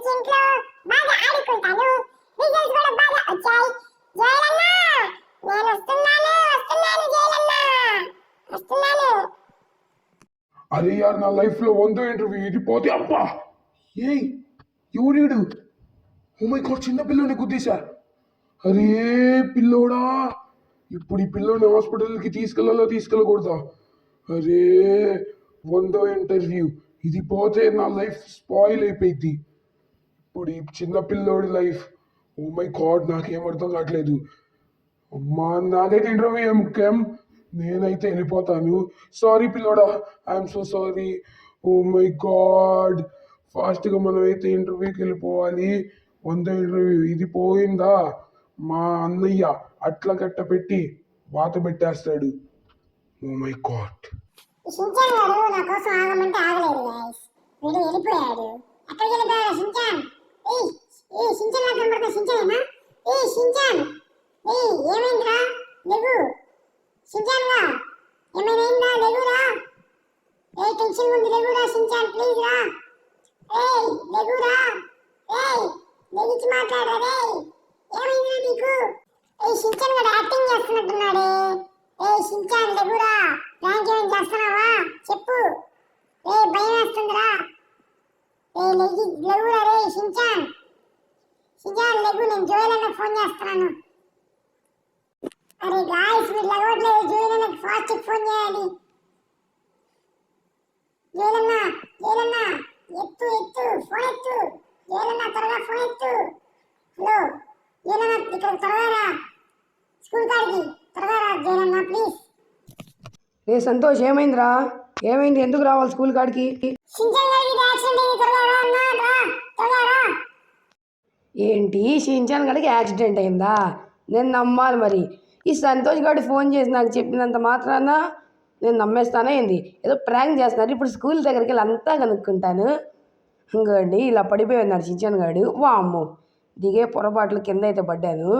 నుంచి ఇంట్లో బాగా ఆడుకుంటాను. రిజల్ట్స్ కూడా బాగా వచ్చాయి. జయలన్న నేను వస్తున్నాను జయలన్న వస్తున్నాను. అరే యార్, నా లైఫ్ లో 100 ఇంటర్వ్యూ ఇది పోతే అబ్బా. ఏయ్ ఎవరీడు? ఓ మై గాడ్, చిన్న పిల్లోని గుద్దేశా. అరే పిల్లోడా, ఇప్పుడు ఈ పిల్లోని హాస్పిటల్కి తీసుకెళ్ళకూడదా? అరే 100 ఇంటర్వ్యూ ఇది పోతే నా లైఫ్ స్పాయిల్ అయిపోయింది. ఇప్పుడు ఈ చిన్న పిల్లోడి లైఫ్, ఓ మై గాడ్, నాకేం అర్థం కావట్లేదు. అమ్మా, నాకైతే ఇంటర్వ్యూ ముఖ్యం. నేనైతే వెళ్ళిపోతాను. సారీ పిల్లోడా, I'm so sorry. Oh my God, ఫాస్ట్గా మనమైతే ఇంటర్వ్యూకి వెళ్ళిపోవాలి. 100 ఇంటర్వ్యూ ఇది పోయిందా, మా అన్నయ్య అట్ల కట్ట పెట్టి వాత పెట్టేస్తాడు. ఓ మై గాడ్. షించాన్ గారు నా కోసం ఆగమంటే ఆగలేదు గైస్. వీడు వెళ్ళిపోయాడు. ఎక్కడికి వెళ్ళిపోయాడు షించాన్? ఏ షించాన్ నాకు కనబడతా. షించానేనా? ఏ షించాన్, ఏ ఏమైందిరా? లేగు షించాన్ గా, ఏమైనా అయిందా? లేగురా. ఏ టెన్షన్ ఉంది, లేగురా షించాన్ ప్లీజ్ రా. ఏయ్ లేగురా, ఏయ్ లేచి మాట్లాడరా. రేయ్ ఏమైందిరా నీకు? ఏ షించాన్ గారు యాక్టింగ్ చేస్తున్నట్టున్నాడే. ఏ షించాన్ లేగురా, ప్రాంక్ ఏం చేస్తున్నావా చెప్పు. ఏ భయం వేస్తుందిరా. ఏ లేగురా రే షించాన్. షించాన్ లేగు, నేను జోయల్ అన్నకు ఫోన్ చేస్తున్నాను. అరే గాయ్స్, మీరు లేవట్లేదు. జోయల్ అన్నకు ఫాస్ట్ ఫోన్ చేయాలి. జోయల్ అన్న ఎత్తు ఫోన్ ఎత్తు. జోయల్ అన్న త్వరగా ఫోన్ ఎత్తు. హలో జోయల్ అన్న, ఇక్కడ త్వరగా రా, స్కూల్ కాడికి త్వరగా రా జోయల్ అన్న ప్లీజ్. రే సంతోష్, ఏమైందిరా? ఏమైంది? ఎందుకు రావాలి స్కూల్ కాడికి? ఏంటి, షించాన్ గడికి యాక్సిడెంట్ అయిందా? నేను నమ్మాలి మరి. ఈ సంతోష్ గారు ఫోన్ చేసి నాకు చెప్పినంత మాత్రాన నేను నమ్మేస్తానే ఏంది? ఏదో ప్రాంక్ చేస్తున్నారు. ఇప్పుడు స్కూల్ దగ్గరికి వెళ్ళి అంతా కనుక్కుంటాను. ఇంకోండి ఇలా పడిపోయి ఉన్నాడు షించాన్ గాడు. వామ్మో, దిగే పొరపాట్లు కింద అయితే పడ్డాను.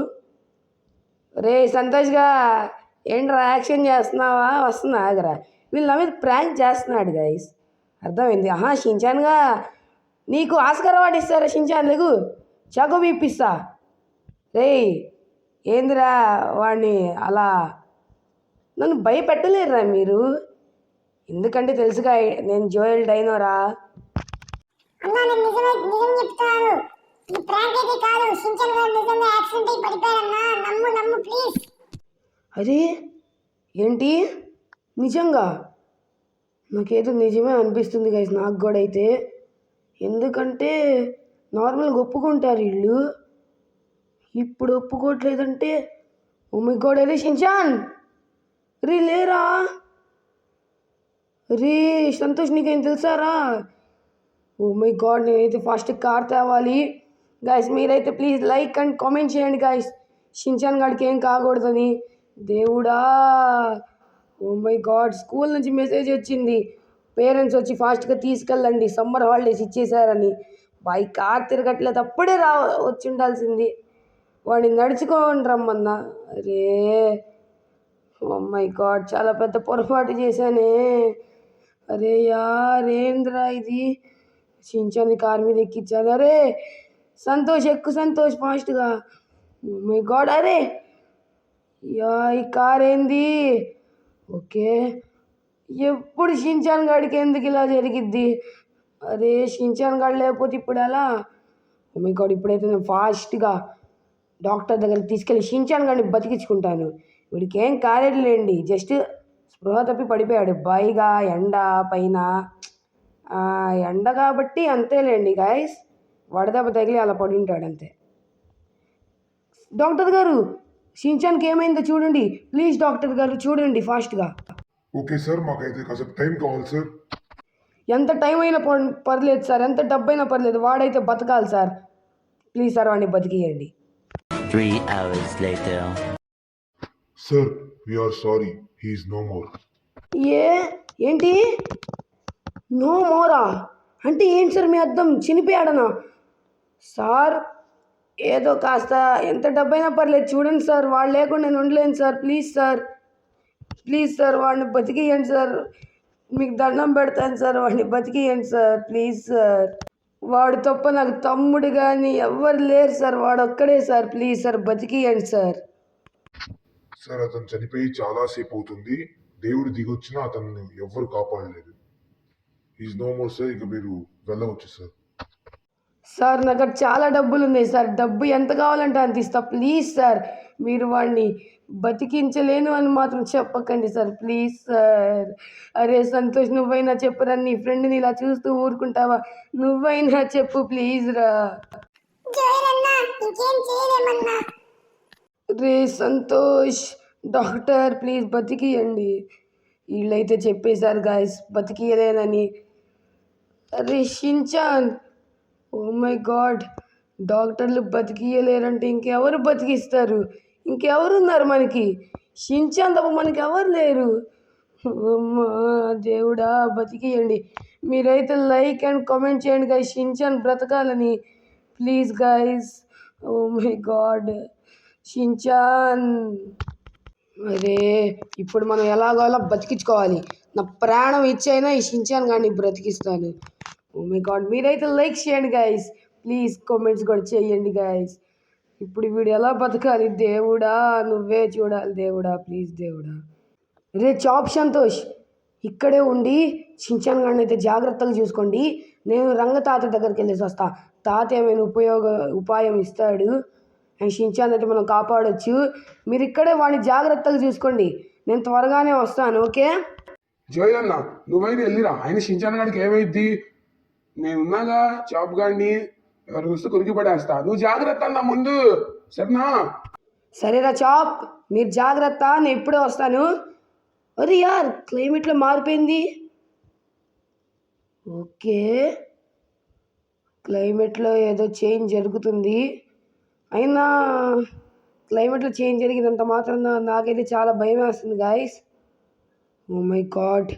రే సంతోష్గా, ఏంట్రా యాక్షన్ చేస్తున్నావా? వస్తున్నా ఆగరా. వీళ్ళు నా మీద ప్రాంక్ చేస్తున్నాడు గైస్, అర్థమైంది. షించాన్గా నీకు ఆస్కార్ అవార్డు ఇస్తారా? షించాన్ లేగు, చాకు ఇప్పిస్తా. రే ఏందిరా వాడిని అలా నన్ను భయపెట్టలేరురా మీరు. ఎందుకంటే తెలుసుగా నేను జోయల్ డైనోరా. అరే ఏంటి, నిజంగా? నాకేదో నిజమే అనిపిస్తుంది గైస్, నాకు కూడా అయితే. ఎందుకంటే నార్మల్గా ఒప్పుకుంటారు వీళ్ళు, ఇప్పుడు ఒప్పుకోవట్లేదంటే. Oh my God. అరే షించాన్, రే లేరా. రే సంతోష్, నీకేం తెలుసారా? ఓ మై గాడ్, నేనైతే ఫస్ట్ కార్ తేవాలి. గైస్ మీరైతే ప్లీజ్ లైక్ అండ్ కామెంట్ చేయండి గైస్, షించాన్ గాడికి ఏం కాకూడదని. దేవుడా, ఓ మై గాడ్. స్కూల్ నుంచి మెసేజ్ వచ్చింది, పేరెంట్స్ వచ్చి ఫాస్ట్గా తీసుకెళ్ళండి, సమ్మర్ హాలిడేస్ ఇచ్చేసారని. బాయ్ కార్ తిరగట్లేదు, అప్పుడే వచ్చి ఉండాల్సింది. వాడిని నడుచుకోని రమ్మన్నా. అరే ఓ మై గాడ్, చాలా పెద్ద పొరపాటు చేశానే. అరే యార్, ఏంద్రా ఇది? షించాన్ని కార్ మీద ఎక్కించాను. అరే సంతోష్ ఎక్కు, సంతోష్ ఫాస్ట్గా. Oh my God. అరే యా, ఈ కార్ ఏంది? ఓకే, ఎప్పుడు షించాన్ గాడికి ఎందుకు ఇలా జరిగిద్ది? అరే షించాన్ గాడు లేకపోతే ఇప్పుడు ఎలా? ఓ మై గాడ్, ఇప్పుడైతే నేను ఫాస్ట్గా డాక్టర్ దగ్గరికి తీసుకెళ్ళి షించాన్ గాడిని బతికించుకుంటాను. వీడికి ఏం కాలేదులేండి, జస్ట్ స్పృహ తప్పి పడిపోయాడు. పైగా ఎండ పైన, ఎండ కాబట్టి అంతేలేండి గాయస్, వడదెబ్బ తగిలి అలా పడి ఉంటాడు అంతే. డాక్టర్ గారు, షించాన్కి ఏమైందో చూడండి ప్లీజ్. డాక్టర్ గారు చూడండి ఫాస్ట్గా. ఓకే సార్, మాకైతే కాసేపు టైం కావాలి సార్. ఎంత టైం అయినా పర్లేదు సార్, ఎంత డబ్బైనా పర్లేదు, వాడైతే బతకాలి సార్. ప్లీజ్ సార్, వాడిని బతికియండి. 3 hours later. Sir we're sorry, he is no more. ఏంటి నో మోరా అంటే ఏంటి సార్ మీ అర్థం? చనిపోయాడనా సార్? ఏదో కాస్త ఎంత డబ్బైనా పర్లేదు చూడండి సార్, వాడు లేకుండా నేను ఉండలేను సార్. ప్లీజ్ సార్ వాడిని బతికియండి సార్, మీకు దండం పెడతాను సార్, వాడిని బతికియండి సార్ ప్లీజ్ సార్. వాడు తప్ప నాకు తమ్ముడు కానీ ఎవ్వరు లేరు సార్, వాడు ఒక్కడే సార్. ప్లీజ్ సార్ బతికియండి సార్. సార్ అతను చనిపోయి చాలాసేపు అవుతుంది. దేవుడు దిగొచ్చినా అతన్ని ఎవ్వరు కాపాడలేదు. Is no more sir. ఇక మీరు వెళ్ళవచ్చు సార్. సార్ నా దగ్గర చాలా డబ్బులు ఉన్నాయి సార్, డబ్బు ఎంత కావాలంటే అంత ఇస్తా. ప్లీజ్ సార్ మీరు వాడిని బతికించలేను అని మాత్రం చెప్పకండి సార్, ప్లీజ్ సార్. అరే సంతోష్, నువ్వైనా చెప్పురా, నీ ఫ్రెండ్ని ఇలా చూస్తూ ఊరుకుంటావా? నువ్వైనా చెప్పు ప్లీజ్ రా. జోయల్ అన్న ఇంకేం చేయలేమన్నా. రే సంతోష్, డాక్టర్ ప్లీజ్ బతికియండి. వీళ్ళైతే చెప్పేశారు గాయస్ బతికియలేనని. అరే షించాన్, ఓ మై గాడ్, డాక్టర్లు బతికియలేరంటే ఇంకెవరు బతికిస్తారు? ఇంకెవరున్నారు మనకి? షించాన్ తప్ప మనకి ఎవరు లేరు. అమ్మా దేవుడా బతికియండి. మీరైతే లైక్ అండ్ కామెంట్ చేయండి గాయస్, షించాన్ బ్రతకాలని please guys. Oh my god Shinchan. అరే ఇప్పుడు మనం ఎలాగో అలా బతికించుకోవాలి. నా ప్రాణం ఇచ్చైనా ఈ షించాన్ గాడిని బ్రతికిస్తాను. ఓ మై గాడ్, మీరైతే లైక్ చేయండి గాయస్, ప్లీజ్ కామెంట్స్ కూడా చేయండి గాయస్. ఇప్పుడు వీడు ఎలా బతకాలి? దేవుడా నువ్వే చూడాలి దేవుడా, ప్లీజ్ దేవుడా. రే చాప్ సంతోష్, ఇక్కడే ఉండి షించాన్ గాడిని అయితే జాగ్రత్తగా చూసుకోండి. నేను రంగతాత దగ్గరికి వెళ్ళేసి వస్తా. తాత ఏమైనా ఉపాయం ఇస్తాడు అండ్ షించాన్ అయితే మనం కాపాడొచ్చు. మీరు ఇక్కడే వాడిని జాగ్రత్తగా చూసుకోండి, నేను త్వరగానే వస్తాను. ఓకే జోయల్ అన్న నువ్వైతే వెళ్ళిరా. ఆయన షించాన్ గాడికి ఏమైద్ది? నేనున్నాగా చాప్ గాడిని, ఎవరు చూస్తే కొరికి పడేస్తా. నువ్వు జాగ్రత్త అన్న ముందు, సరేనా? సరేరా చాప్, మీరు జాగ్రత్త, నేను ఇప్పుడే వస్తాను. అరే యార్ క్లైమేట్లో మారిపోయింది. ఓకే క్లైమేట్లో ఏదో చేంజ్ జరుగుతుంది. అయినా క్లైమేట్లో చేంజ్ జరిగినంత మాత్రం నాకైతే చాలా భయం వేస్తుంది గాయస్. ఓ మై గాడ్,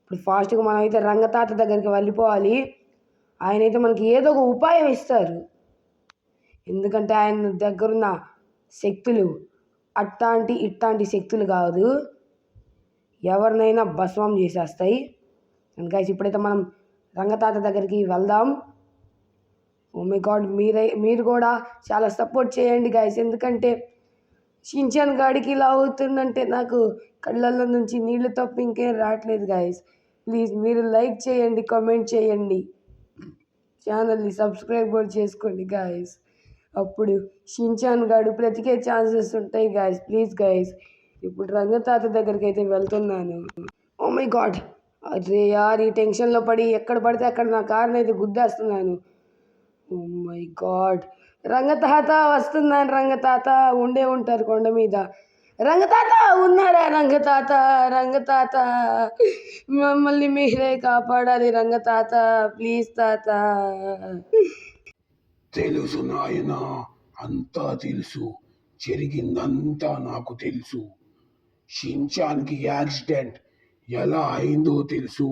ఇప్పుడు ఫాస్ట్గా మనం అయితే రంగతాత దగ్గరికి వెళ్ళిపోవాలి. ఆయన అయితే మనకి ఏదో ఒక ఉపాయం ఇస్తారు, ఎందుకంటే ఆయన దగ్గరున్న శక్తులు ఇట్లాంటి శక్తులు కాదు, ఎవరినైనా భస్మం చేసేస్తాయి. అండ్ గైస్ ఇప్పుడైతే మనం రంగతాత దగ్గరికి వెళ్దాం. ఓ మై గాడ్, మీరు కూడా చాలా సపోర్ట్ చేయండి గైస్, ఎందుకంటే షించాన్ గాడికి ఇలా అవుతుందంటే నాకు కళ్ళల్లో నుంచి నీళ్ళు తప్ప ఇంకేం రావట్లేదు గైస్. ప్లీజ్ మీరు లైక్ చేయండి, కామెంట్ చేయండి, ఛానల్ని సబ్స్క్రైబ్ కూడా చేసుకోండి గాయస్. అప్పుడు షించాన్ గాడు బ్రతికే ఛాన్సెస్ ఉంటాయి గాయస్. ప్లీజ్ గాయస్, ఇప్పుడు రంగతాత దగ్గరికి అయితే వెళ్తున్నాను. ఓ మై గాడ్, అరే యార్ ఈ టెన్షన్లో పడి ఎక్కడ పడితే అక్కడ నా కార్ని అయితే గుద్దేస్తున్నాను. ఓ మై గాడ్, రంగతాత వస్తున్నాను. రంగతాత ఉండే ఉంటారు కొండ మీద. రంగతాత ఉన్నారా? రంగతాత మమ్మల్ని మీరే కాపాడాలి రంగతాత, ప్లీజ్ తాత. తెలుసు నాయన, అంతా తెలుసు, జరిగిందంతా నాకు తెలుసు. షించాన్కి యాక్సిడెంట్ ఎలా అయిందో తెలుసు,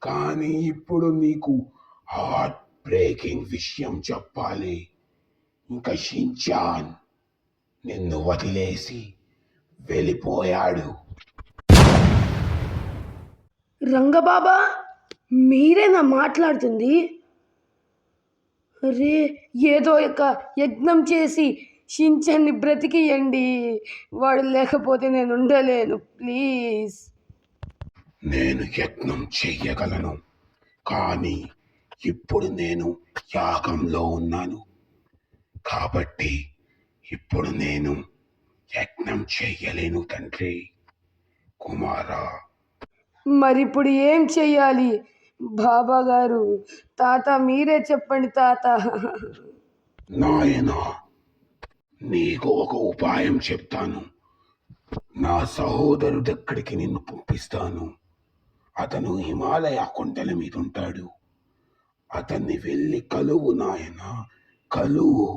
కానీ ఇప్పుడు నీకు హార్ట్ బ్రేకింగ్ విషయం చెప్పాలి. ఇంకా షించాన్ నిన్ను వదిలేసి వెళ్ళిపోయాడు. రంగబాబా మీరేనా మాట్లాడుతుంది? అరే ఏదో ఒక యజ్ఞం చేసి షించాన్ని బ్రతికియండి, వాడు లేకపోతే నేను ఉండలేను ప్లీజ్. నేను యజ్ఞం చెయ్యగలను, కానీ ఇప్పుడు నేను యాగంలో ఉన్నాను, కాబట్టి ఇప్పుడు నేను యజ్ఞం చెయ్యలేను తండ్రి. కుమారా, మరిప్పుడు ఏం చెయ్యాలి? బాబా గారు, తాత మీరే చెప్పండి తాత. నాయనా, నీకు ఒక ఉపాయం చెప్తాను. నా సహోదరు దగ్గరికి నిన్ను పంపిస్తాను. అతను హిమాలయ కొండల మీద ఉంటాడు. అతన్ని వెళ్ళి కలువు నాయనా, కలువు.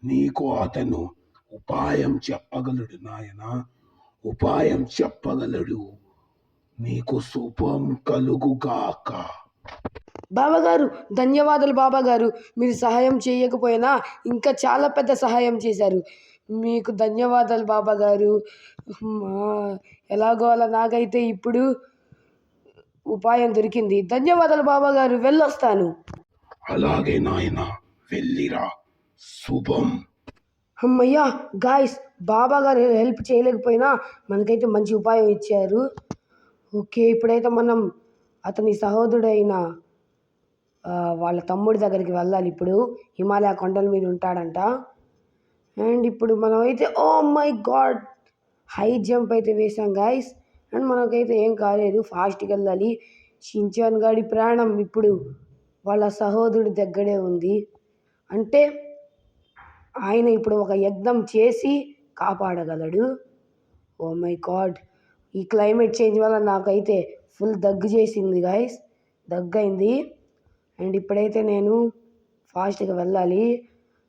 నీకు అతను ఉపాయం చెప్పగలడు నాయనా, ఉపాయం చెప్పగలడు. నీకు శుభం కలుగుగాక. బాబాగారు ధన్యవాదాలు బాబాగారు, మీరు సహాయం చేయకపోయినా ఇంకా చాలా పెద్ద సహాయం చేశారు, మీకు ధన్యవాదాలు బాబాగారు. ఎలాగో అలా నాకైతే ఇప్పుడు ఉపాయం దొరికింది. ధన్యవాదాలు బాబా గారు, వెళ్ళొస్తాను. అలాగే నాయనా, వెళ్ళిరా. శుభం. అమ్మయ్యా గాయస్, బాబా గారు హెల్ప్ చేయలేకపోయినా మనకైతే మంచి ఉపాయం ఇచ్చారు. ఓకే, ఇప్పుడైతే మనం అతని సహోదరుడైన వాళ్ళ తమ్ముడి దగ్గరికి వెళ్ళాలి. ఇప్పుడు హిమాలయ కొండల మీద ఉంటాడంట. అండ్ ఇప్పుడు మనం అయితే oh my god high jump అయితే వేసాం గాయస్. అండ్ మనకైతే ఏం కాలేదు, ఫాస్ట్గా వెళ్ళాలి. షించాన్ గాడి ప్రాణం ఇప్పుడు వాళ్ళ సహోదరుడి దగ్గరే ఉంది. అంటే ఆయన ఇప్పుడు ఒక యజ్ఞం చేసి కాపాడగలడు. ఓ మై గాడ్, ఈ క్లైమేట్ చేంజ్ వల్ల నాకైతే ఫుల్ దగ్గు చేసింది గాయస్, దగ్గైంది. అండ్ ఇప్పుడైతే నేను ఫాస్ట్గా వెళ్ళాలి.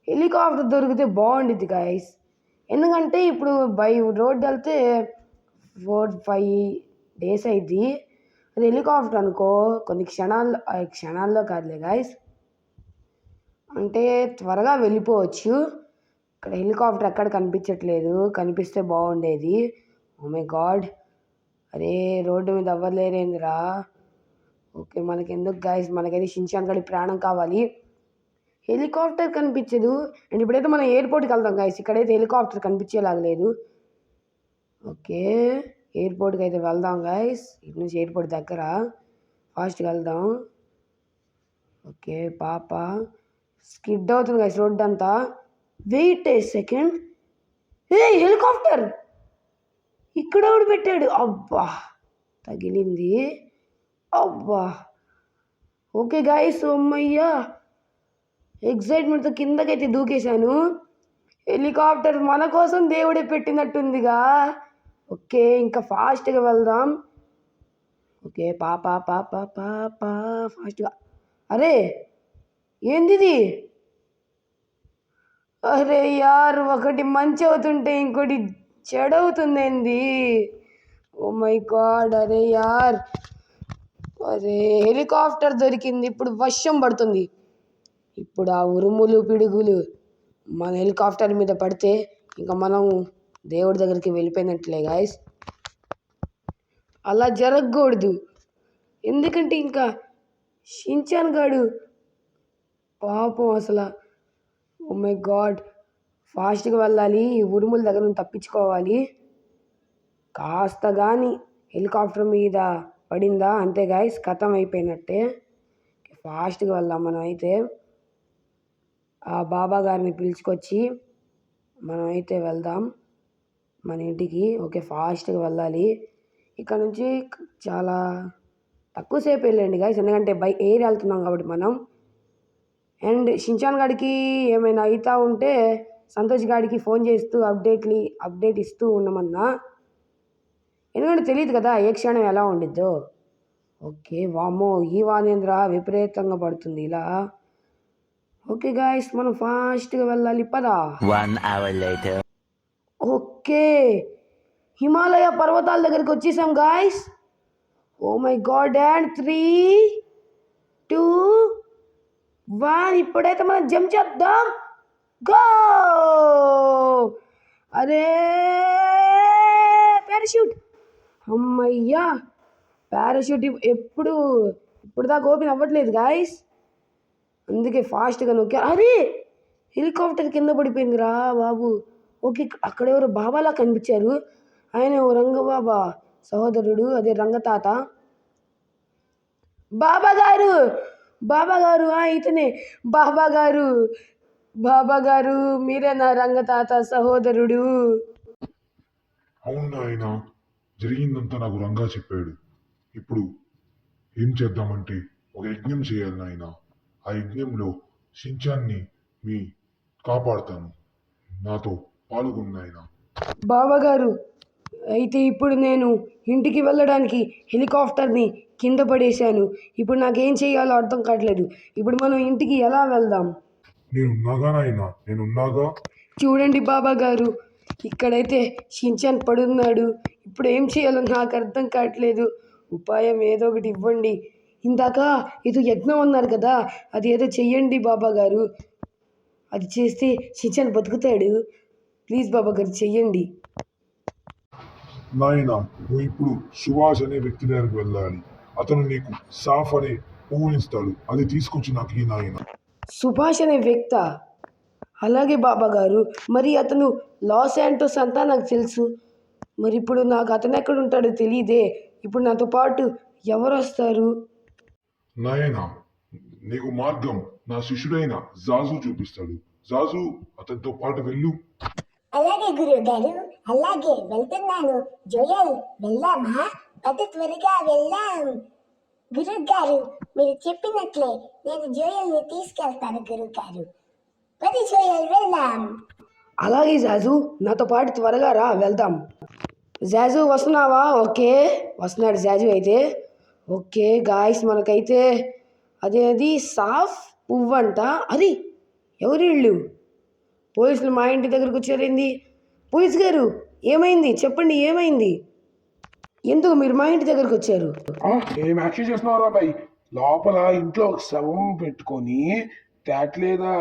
హెలికాప్టర్ దొరికితే బాగుండిద్ది గాయస్, ఎందుకంటే ఇప్పుడు బై రోడ్ వెళ్తే 4-5 డేస్ అయింది. అది హెలికాప్టర్ అనుకో కొన్ని క్షణాల్లో కాదులే గాయస్, అంటే త్వరగా వెళ్ళిపోవచ్చు. ఇక్కడ హెలికాప్టర్ ఎక్కడ కనిపించట్లేదు, కనిపిస్తే బాగుండేది. ఓ మై గాడ్, అరే రోడ్డు మీద అవ్వలేరేందిరా. ఓకే, మనకి ఎందుకు గాయస్, మనకైతే షించాన్ గడి ప్రాణం కావాలి. హెలికాప్టర్ కనిపించదు. అండ్ ఇప్పుడైతే మనం ఎయిర్పోర్ట్కి వెళ్దాం గాయస్, ఇక్కడైతే హెలికాప్టర్ కనిపించేలాగలేదు. ఓకే, ఎయిర్పోర్ట్కి అయితే వెళ్దాం గాయస్, ఇటు నుంచి ఎయిర్పోర్ట్ దగ్గర ఫాస్ట్గా వెళ్దాం. ఓకే పాప, స్కిడ్ అవుతుంది గాయస్ రోడ్ అంతా. వెయిట్ ఏ సెకండ్, ఏ హెలికాప్టర్ ఇక్కడ ఎవడు పెట్టాడు? అబ్బా తగిలింది, అబ్బా. ఓకే గాయస్, అమ్మయ్యా ఎగ్జైట్మెంట్తో కిందకైతే దూకేశాను. హెలికాప్టర్ మన కోసం దేవుడే పెట్టినట్టుందిగా. ఓకే, ఇంకా ఫాస్ట్గా వెళ్దాం. ఓకే పాప పాప పాప ఫాస్ట్గా. అరే ఏంది ఇది? అరే యార్, ఒకటి మంచి అవుతుంటే ఇంకోటి చెడవుతుందేంది? ఓ మై గాడ్, అరే యార్, అరే హెలికాప్టర్ దొరికింది, ఇప్పుడు వర్షం పడుతుంది. ఇప్పుడు ఆ ఉరుములు పిడుగులు మన హెలికాప్టర్ మీద పడితే ఇంకా మనం దేవుడి దగ్గరికి వెళ్ళిపోయినట్లే గాయస్. అలా జరగకూడదు, ఎందుకంటే ఇంకా షించాన్ గాడు పాపం అసలు. ఓ మై గాడ్, ఫాస్ట్గా వెళ్ళాలి, ఈ ఉరుముల దగ్గర నుంచి తప్పించుకోవాలి. కాస్త కానీ హెలికాప్టర్ మీద పడిందా అంతే గాయస్, ఖతం అయిపోయినట్టే. ఫాస్ట్గా వెళ్దాం మనం అయితే. ఆ బాబా గారిని పిలుచుకొచ్చి మనం అయితే వెళ్దాం మన ఇంటికి. ఓకే, ఫాస్ట్గా వెళ్ళాలి. ఇక్కడ నుంచి చాలా తక్కువసేపు వెళ్ళండి గాయస్, ఎందుకంటే బై ఎయిర్ వెళ్తున్నాం కాబట్టి మనం. అండ్ షించాన్ గాడికి ఏమైనా అవుతా ఉంటే సంతోష్ గాడికి ఫోన్ చేస్తూ అప్డేట్ ఇస్తూ ఉండమన్నా, ఎందుకంటే తెలియదు కదా ఏ క్షణం ఎలా ఉండిద్దో. ఓకే, వామ్మో ఈ వానేంద్ర విపరీతంగా పడుతుంది ఇలా. ఓకే గాయస్, మనం ఫాస్ట్గా వెళ్ళాలి, పదా. 1 hour later. ఓకే, హిమాలయ పర్వతాల దగ్గరికి వచ్చేసాం guys. Oh my god, and 3, 2, 1 ఇప్పుడైతే మనం జంప్ చేద్దాం. గో! అరే పారాషూట్, అమ్మయ్యా పారాషూట్ ఇప్పుడు దాకా ఓపెన్ అవ్వట్లేదు గాయస్, అందుకే ఫాస్ట్గా నొక్కా. అరే హెలికాప్టర్ కింద పడిపోయిందిరా బాబు. ఓకే, అక్కడ ఎవరు బాబాలా కనిపించారు, ఆయన రంగబాబా సహోదరుడు, అదే రంగతాత. బాబా గారు ఇతనే బాబా గారు మీరే నా రంగతాత సహోదరుడు. అవును నాయన, జరిగిందంతా నాకు రంగా చెప్పాడు. ఇప్పుడు ఏం చేద్దామంటే ఒక యజ్ఞం చేయాలి నాయన. ఆ యజ్ఞంలో షించాన్ని మీ కాపాడుతాను, నాతో పాల్గొను నాయన. బాబా గారు, అయితే ఇప్పుడు నేను ఇంటికి వెళ్ళడానికి హెలికాప్టర్ని కింద పడేశాను. ఇప్పుడు నాకేం చేయాలో అర్థం కావట్లేదు. ఇప్పుడు మనం ఇంటికి ఎలా వెళ్దాం? నేనున్నాగా నాయన, నేనున్నాగా. చూడండి బాబా గారు, ఇక్కడైతే షించాన్ పడున్నాడు. ఇప్పుడు ఏం చేయాలో నాకు అర్థం కావట్లేదు. ఉపాయం ఏదో ఒకటి ఇవ్వండి. ఇందాక ఏదో యజ్ఞం అన్నారు కదా, అది ఏదో చెయ్యండి బాబా గారు. అది చేస్తే షించాన్ బతుకుతాడు. ప్లీజ్ బాబా గారు చెయ్యండి. నాయన, నువ్వు ఇప్పుడు సుభాష్ అనే వ్యక్తి దగ్గరికి వెళ్ళాలి. అతను నీకు సాఫ్ అనే పువ్వునిస్తాడు. అది తీసుకొచ్చి నాకు ఈ నాయన. సుభాష్ అనే వ్యక్త అలాగే బాబా గారు. మరి అతను లాస్ యాంటోస్ అంతా నాకు తెలుసు. మరి ఇప్పుడు నాకు అతను ఎక్కడ ఉంటాడో తెలియదే. ఇప్పుడు నాతో పాటు ఎవరు వస్తారు? నాయనా, నీకు మార్గం నా శిష్యుడైన జాజు చూపిస్తాడు. జాజు, అతనితో పాటు వెళ్ళు. అలాగే గురువు గారు, అలాగే వెళ్తున్నాను. జోయల్, వెళ్దామా? పద, త్వరగా వెళ్దాం. గురువు గారు, మీరు చెప్పినట్లే నేను జోయల్ని తీసుకెళ్తాను గురువు గారు. పద జోయల్, వెళ్దాం. అలాగే జాజు, నాతో పాటు త్వరగా రా, వెళ్దాం. జాజు వస్తున్నావా? ఓకే, వస్తున్నాడు జాజు అయితే. ఓకే గాయస్, మనకైతే అదేది సాఫ్ పువ్వు అంట. అది ఎవరి ఇళ్ళు? పోలీసులు మా ఇంటి దగ్గరకు వచ్చారేంది? పోలీస్ గారు, ఏమైంది చెప్పండి, ఏమైంది? ఎందుకు మీరు మా ఇంటి దగ్గరకు వచ్చారు? ఏం యాక్షన్ చేస్తున్నావు రాబాయ్? లోపల ఇంట్లో ఒక శవం పెట్టుకొని తేట్లేదా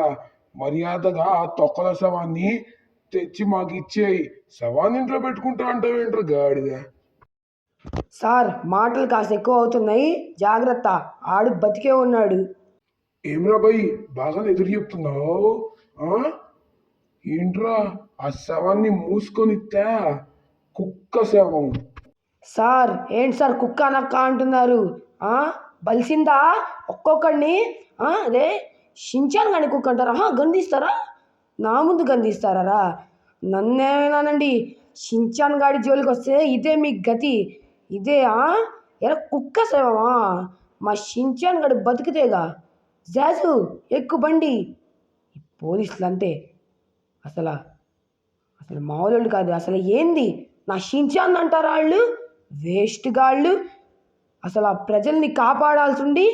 మర్యాదగా ఆ తొక్కల శవాన్ని తెచ్చి మాకు ఇచ్చేయి. శవాన్ని ఇంట్లో పెట్టుకుంటా అంటావేంట్రా గాడిద? సార్, మాటలు కాస్త ఎక్కువ అవుతున్నాయి, జాగ్రత్త. ఆడు బతికే ఉన్నాడు. ఏం రాబాయ్, బాగా ఎదురు చెప్తున్నావు? ఏంట్రా ఆ శవాన్ని మూసుకొని కుక్క శవం. సార్, ఏంటి సార్ కుక్క నక్క అంటున్నారు? బలిసిందా ఒక్కొక్కడిని? రే షించాన్ గాని కుక్క అంటారా? గంధిస్తారా? నా ముందు గంధిస్తారా? నన్నేమేనానండి, షించాన్ గాడి జోలికి వస్తే ఇదే మీ గతి. ఇదే ఎరా కుక్క సేవమా? మా షించాన్ గాడు బతికితేగా. జాజు, ఎక్కు బండి. ఈ పోలీసులు అంతే, అసలు అసలు మామూలు కాదు. అసలు ఏంది నా షించాన్ అంటారా వాళ్ళు? వేస్ట్ గాళ్ళు. అసలు ఆ ప్రజల్ని కాపాడాల్సి ఉండి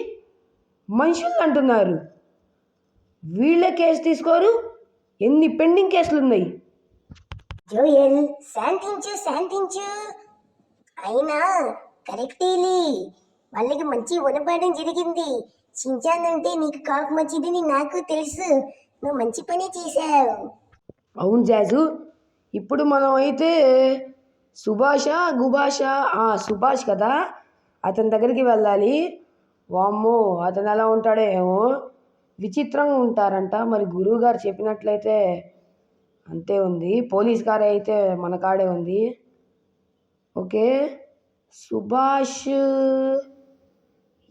మనుషులు అంటున్నారు. వీళ్ళే కేసు తీసుకోరు. ఎన్ని పెండింగ్ కేసులు ఉన్నాయి? జోయల్, శాంతించు శాంతించు. అయినా కరెక్టేలే, వాళ్ళకి మంచి ఉనపడడం జరిగింది. షించాన్ అంటే నీకు కాకు మంచిదని నాకు తెలుసు. నువ్వు మంచి పని చేశావు. అవును జాజు, ఇప్పుడు మనం అయితే సుభాష్ కదా, అతని దగ్గరికి వెళ్ళాలి. వామ్మో, అతను ఎలా ఉంటాడో ఏమో, విచిత్రంగా ఉంటారంట. మరి గురువు గారు చెప్పినట్లయితే అంతే ఉంది. పోలీస్ కారే అయితే మన కాడే ఉంది. ఓకే, సుభాష్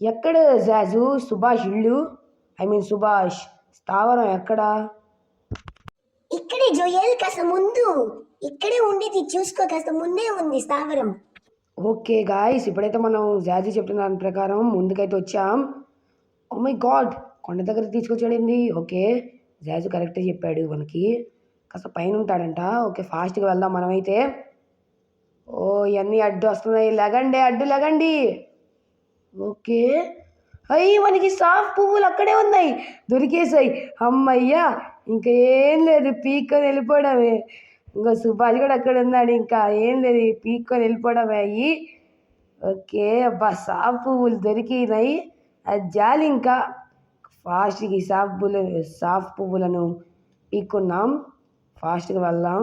ఎక్కడ జాజు? సుభాష్ ఇల్లు, సుభాష్ స్థావరం ఎక్కడా? ఇక్కడే జోయల్, కాస్త ముందు. ఇక్కడే ఉండేది, చూసుకో, కాస్త ముందే ఉంది స్థావరం. ఓకే గాయస్, ఇప్పుడైతే మనం జాజీ చెప్తున్న దాని ప్రకారం ముందుకైతే వచ్చాం. ఓ మై గాడ్, కొండ దగ్గర తీసుకొచ్చాడింది. ఓకే, జాజు కరెక్టే చెప్పాడు, మనకి కాస్త పైన ఉంటాడంట. ఓకే, ఫాస్ట్గా వెళ్దాం మనమైతే. ఓ, ఇవన్నీ అడ్డు వస్తున్నాయి, లెగండి, అడ్డు లెగండి. ఓకే, అయ్యి మనకి సాఫ్ పువ్వులు అక్కడే ఉన్నాయి, దొరికేసాయి. అమ్మయ్యా, ఇంకా ఏం లేదు, పీక్కొని వెళ్ళిపోవడమే. ఇంకా సుభాష్ కూడా అక్కడ ఉన్నాడు, ఇంకా ఏం లేదు, పీక్కొని వెళ్ళిపోవడమే అయ్యి. ఓకే, అబ్బా, సాఫ్ పువ్వులు దొరికినాయి. అది జాలి. ఇంకా ఫాస్ట్గా ఈ సాఫ్ పువ్వులను పీక్కున్నాం. ఫాస్ట్గా వెళ్దాం.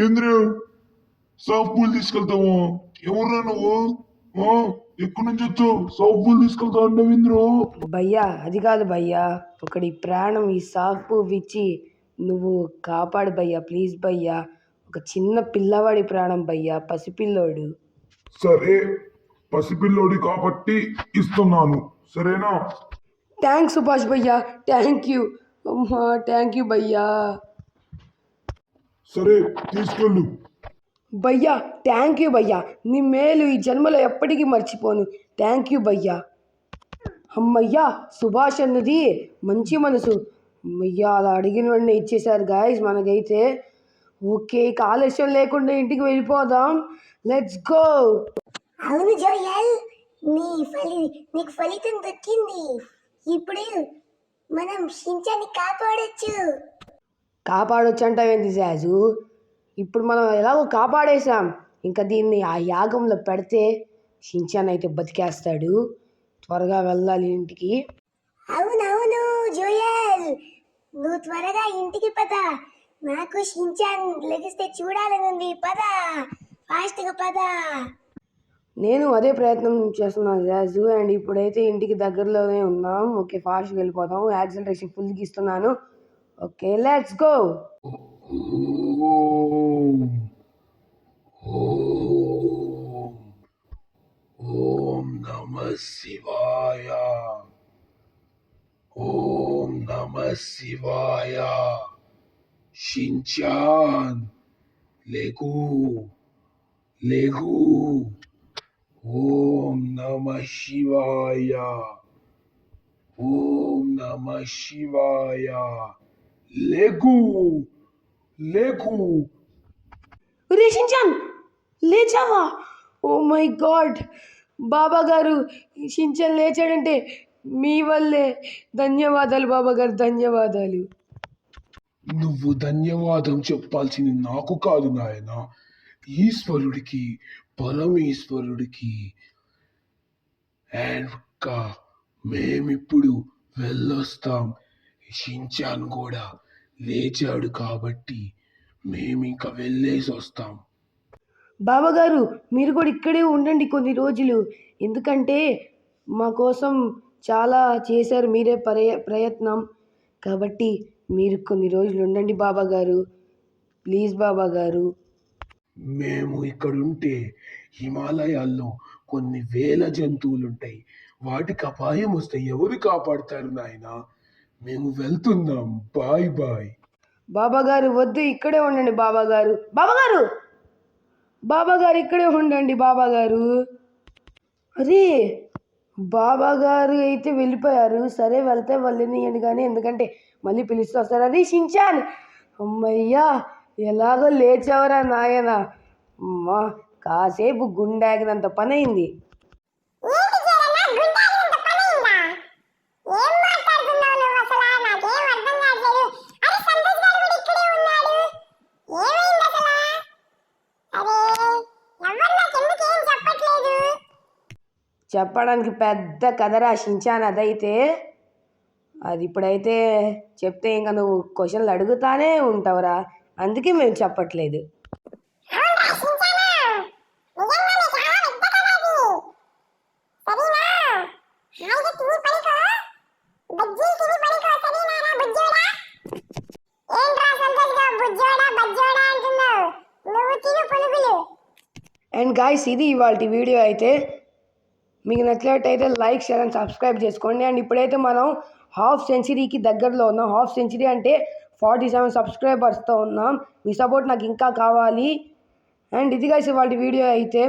ఏంద్ర సాఫ్ పూలు తీసుకెళ్తావు? ఎవర్రా నువ్వు? ఎక్కడి నుంచి వచ్చావు? సాఫ్ పూలు తీసుకెళ్తా అంటే ఇంద్రు. భయ్యా, అది కాదు భయ్యా, ఒకడి ప్రాణం ఈ సాఫ్ పువ్వు ఇచ్చి నువ్వు కాపాడు భయ్యా, ప్లీజ్ భయ్యా. ఒక చిన్న పిల్లవాడి ప్రాణం భయ్యా, పసిపిల్లోడు. సరే, పసిపిల్లోడి కాబట్టి ఇస్తున్నాను, సరేనా? థ్యాంక్స్ సుభాష్ భయ్యా, థ్యాంక్ యూ. అమ్మా, థ్యాంక్ యూ భయ్యా. సరే, తీసుకెళ్ళు. భయ్యా, థ్యాంక్ యూ భయ్యా, నీ మేలు ఈ జన్మలో ఎప్పటికీ మర్చిపోను. థ్యాంక్ యూ భయ్యా. అమ్మయ్యా, సుభాష్ అన్నది మంచి మనసు. అమ్మయ్యా, అలా అడిగిన వెంటనే ఇచ్చేశారు గాయస్ మనకైతే. ఓకే, ఇక ఆలస్యం లేకుండా ఇంటికి వెళ్ళిపోదాం. Let's go. అవును జోయల్, నీకు ఫలితం దక్కింది. ఇప్పుడు మనం షించాన్ని కాపాడొచ్చు అంటావేంటి జాజు? ఇప్పుడు మనం ఎలాగో కాపాడేశాం, ఇంకా దీన్ని ఆ యాగంలో పెడితే షించాన్ అయితే బతికేస్తాడు. త్వరగా వెళ్ళాలి ఇంటికి. అవునవును జోయల్, నువ్వు త్వరగా ఇంటికి పద. నాకు షించాన్ లెగిస్తే చూడాలని ఉంది. పద, ఫాస్ట్గా పద. నేను అదే ప్రయత్నం చేస్తున్నాను రాజు. అండ్ ఇప్పుడైతే ఇంటికి దగ్గరలోనే ఉన్నాం. ఓకే, ఫాస్ట్గా వెళ్ళిపోతాం. యాక్సిలరేషన్ ఫుల్గా ఇస్తున్నాను. Okay, let's go. ఓం ఓం ఓం నమ శివాయ. ఓం నమ శివాయ. షించాన్ లేకు లేకు. ఓం నమ శివాయ. ఓం నమ శివాయ. లేకు లేకు. రే షించాన్, లేచావా? ఓ మై గాడ్, బాబా గారు షించాన్ లేచాడంటే మీ వల్లే. ధన్యవాదాలు బాబా గారు, ధన్యవాదాలు. నువ్వు ధన్యవాదం చెప్పాల్సింది నాకు కాదు నాయన, ఈశ్వరుడికి, పరమేశ్వరుడికి. అండ్ మేమిప్పుడు వెళ్ళొస్తాం. షించాన్ కూడా లేచాడు కాబట్టి మేమింక వెళ్ళేసి వస్తాం. బాబా గారు మీరు కూడా ఇక్కడే ఉండండి కొన్ని రోజులు. ఎందుకంటే మా కోసం చాలా చేశారు మీరే ప్రయత్నం. కాబట్టి మీరు కొన్ని రోజులు ఉండండి బాబా గారు, ప్లీజ్ బాబా గారు. మేము ఇక్కడుంటే హిమాలయాల్లో కొన్ని వేల జంతువులు ఉంటాయి. వాటికి అపాయం వస్తే ఎవరు కాపాడుతారు నాయన? మేము వెళ్తున్నాం. Bye bye. బాబా గారు వద్దు, ఇక్కడే ఉండండి బాబా గారు. బాబా గారు, బాబా గారు ఇక్కడే ఉండండి బాబా గారు. అరే, బాబా గారు అయితే వెళ్ళిపోయారు. సరే వెళ్తే వెళ్ళనియండి కానీ, ఎందుకంటే మళ్ళీ పిలుస్తూ వస్తారు. అది షించాన్, అమ్మయ్యా ఎలాగో లేచావరా నాయన. అమ్మా, కాసేపు గుండాగినంత పని అయింది. ఏంటి చేరన్నా, గుండాగినంత పనైందా? ఏం మాట్లాడుతున్నావు నువ్వు అసలు? నాకేం అర్థం కావట్లేదు. అరే సంతోష్ గారు కూడా ఇక్కడే ఉన్నాడు. ఏమైంది అసలు? అరే ఎవరు నాకెందుకు ఏం చెప్పట్లేదు? చెప్పడానికి పెద్ద కథరా షించాన్ అదైతే. అది ఇప్పుడైతే చెప్తే ఇంకా నువ్వు క్వశ్చన్లు అడుగుతానే ఉంటావురా, అందుకే మేము చెప్పట్లేదు. అవునా సించానా? నిజంగానే చాలా పెద్ద కథ అది. సరేనా? హాయిగా తిని పడుకో. బజ్జీలు తిని పడుకో, సరేనారా బుజ్జోడా? ఏంట్రా సంతోష్ గా బుజ్జోడా బజ్జోడా అంటున్నావు? నువ్వు తిను పునుగులు. అండ్ గాయ్స్, ఇది ఇవాళ వీడియో అయితే. మీకు నచ్చినట్టయితే లైక్, షేర్ అండ్ సబ్స్క్రైబ్ చేసుకోండి. అండ్ ఇప్పుడైతే మనం హాఫ్ సెంచరీకి దగ్గరలో ఉన్నాం. హాఫ్ సెంచరీ అంటే 47 సబ్స్క్రైబర్స్తో ఉన్నాం. మీ సపోర్ట్ నాకు ఇంకా కావాలి. అండ్ ఇది గాయ్స్ ఇవాళ వీడియో అయితే.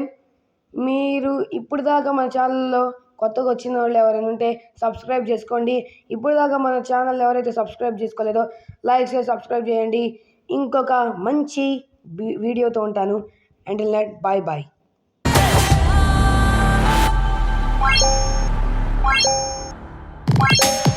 మీరు ఇప్పుడు దాకా మన ఛానల్లో కొత్తగా వచ్చిన వాళ్ళు ఎవరైనా ఉంటే సబ్స్క్రైబ్ చేసుకోండి. ఇప్పుడు దాకా మన ఛానల్ ఎవరైతే సబ్స్క్రైబ్ చేసుకోలేదో లైక్, షేర్, సబ్స్క్రైబ్ చేయండి. ఇంకొక మంచి వీడియోతో ఉంటాను. Until next, bye bye. What?